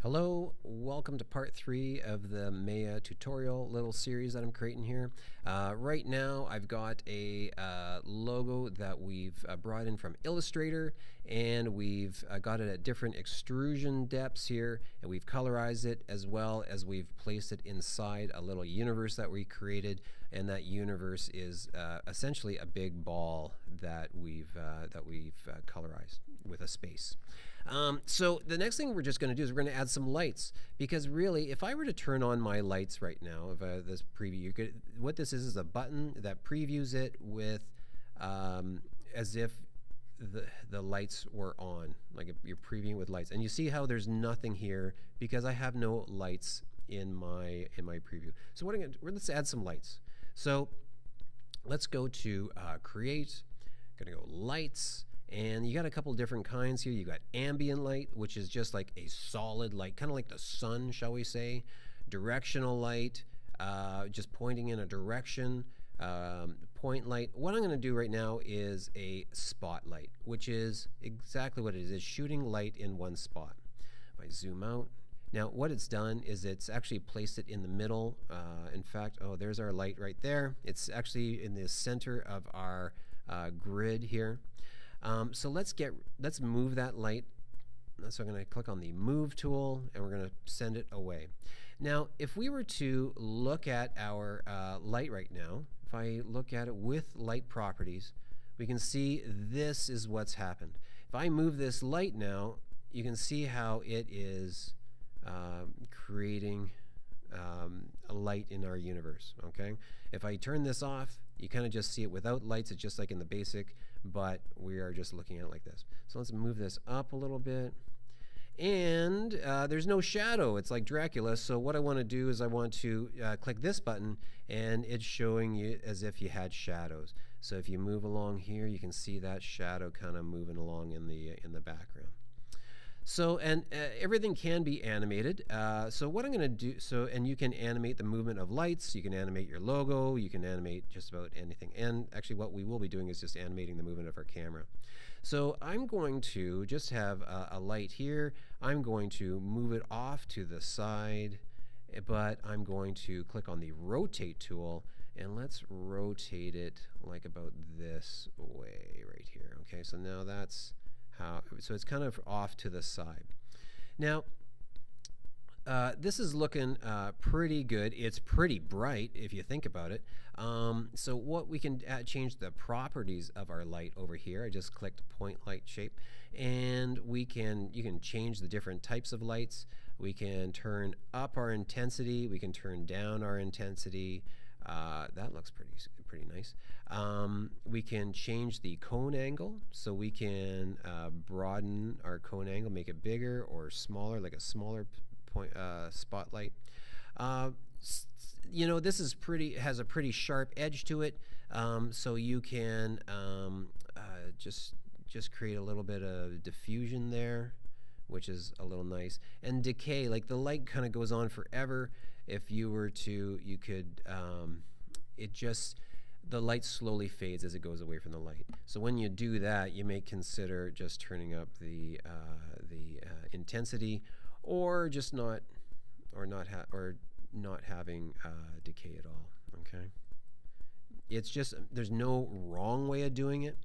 Hello, welcome to part 3 of the Maya tutorial little series that I'm creating here. Right now I've got a logo that we've brought in from Illustrator, and we've got it at different extrusion depths here, and we've colorized it as well as we've placed it inside a little universe that we created, and that universe is essentially a big ball that we've colorized with a space. So the next thing we're just going to do is we're going to add some lights, because really, if I were to turn on my lights right now, if this preview, what this is a button that previews it with as if the lights were on, like you're previewing with lights. And you see how there's nothing here because I have no lights in my preview. So what I'm going to let's add some lights. So let's go to create. I'm going to go lights. And you got a couple different kinds here. You got ambient light, which is just like a solid light, kind of like the sun, shall we say. Directional light, just pointing in a direction. Point light. What I'm going to do right now is a spotlight, which is exactly what it is. It's shooting light in one spot. If I zoom out. Now, what it's done is it's actually placed it in the middle. In fact, there's our light right there. It's actually in the center of our grid here. So let's move that light. So I'm going to click on the Move tool, and we're going to send it away. Now, if we were to look at our light right now, if I look at it with light properties, we can see this is what's happened. If I move this light now, you can see how it is creating a light in our universe. Okay. If I turn this off, you kind of just see it without lights. It's just like in the basic, but we are just looking at it like this. So let's move this up a little bit. And there's no shadow. It's like Dracula. So what I want to do is I want to click this button, and it's showing you as if you had shadows. So if you move along here, you can see that shadow kind of moving along in the background. So, and everything can be animated. So what I'm going to do, and you can animate the movement of lights, you can animate your logo, you can animate just about anything. And actually what we will be doing is just animating the movement of our camera. So I'm going to just have a light here. I'm going to move it off to the side, but I'm going to click on the rotate tool, and let's rotate it like about this way right here. Okay, so now that's so it's kind of off to the side. Now, this is looking pretty good. It's pretty bright if you think about it. So what we can change the properties of our light over here. I just clicked point light shape, and you can change the different types of lights. We can turn up our intensity. We can turn down our intensity. That looks pretty nice. We can change the cone angle, so we can broaden our cone angle, make it bigger or smaller, like a smaller point spotlight. You know, this is has a pretty sharp edge to it, so you can just create a little bit of diffusion there, which is a little nice. And decay, like the light kind of goes on forever. If you were to, you could, the light slowly fades as it goes away from the light. So when you do that, you may consider just turning up the intensity, or just not having decay at all. Okay. It's just, there's no wrong way of doing it.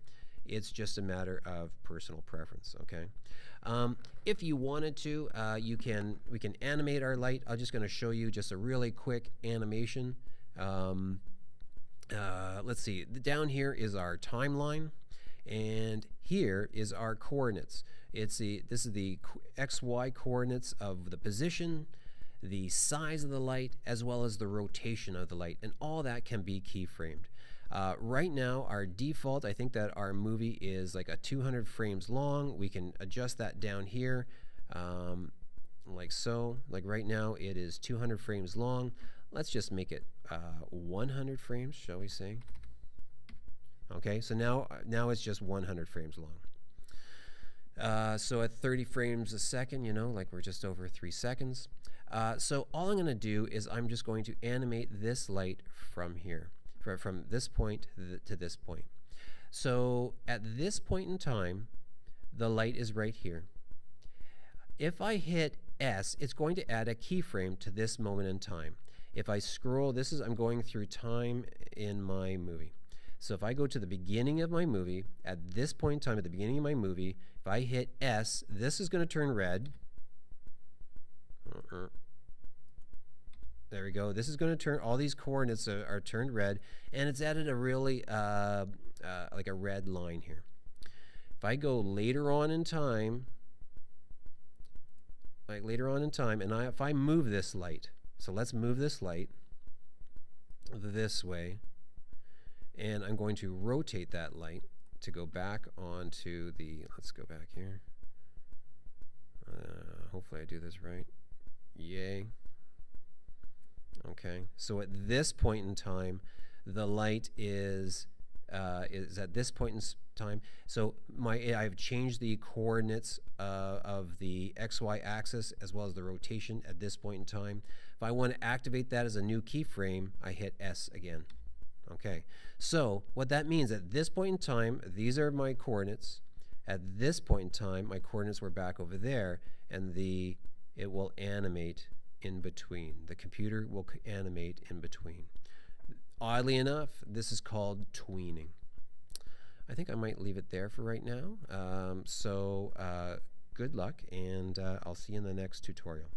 It's just a matter of personal preference. Okay. If you wanted to, we can animate our light. I'm just going to show you just a really quick animation. Let's see. Down here is our timeline, and here is our coordinates. This is the XY coordinates of the position, the size of the light, as well as the rotation of the light, and all that can be keyframed. Right now, our default, I think that our movie is like a 200 frames long. We can adjust that down here, like so. Like right now, it is 200 frames long. Let's just make it 100 frames, shall we say? Okay, so now it's just 100 frames long. So at 30 frames a second, you know, like we're just over 3 seconds. So all I'm going to do is I'm just going to animate this light from here, from this point to this point. So at this point in time, the light is right here. If I hit S, it's going to add a keyframe to this moment in time. If I scroll, I'm going through time in my movie. So if I go to the beginning of my movie, at this point in time, at the beginning of my movie, if I hit S, this is going to turn red. There we go. This is going to turn, all these coordinates are turned red, and it's added a really, like a red line here. If I go later on in time, and if I move this light, so let's move this light this way, and I'm going to rotate that light to go back onto the, let's go back here. Hopefully I do this right. Yay. Okay, so at this point in time, the light is at this point in time. So I've changed the coordinates of the XY axis as well as the rotation at this point in time. If I want to activate that as a new keyframe, I hit S again. Okay, so what that means, at this point in time, these are my coordinates. At this point in time, my coordinates were back over there, and it will animate in between. The computer will animate in between. Oddly enough, this is called tweening. I think I might leave it there for right now. Good luck, and I'll see you in the next tutorial.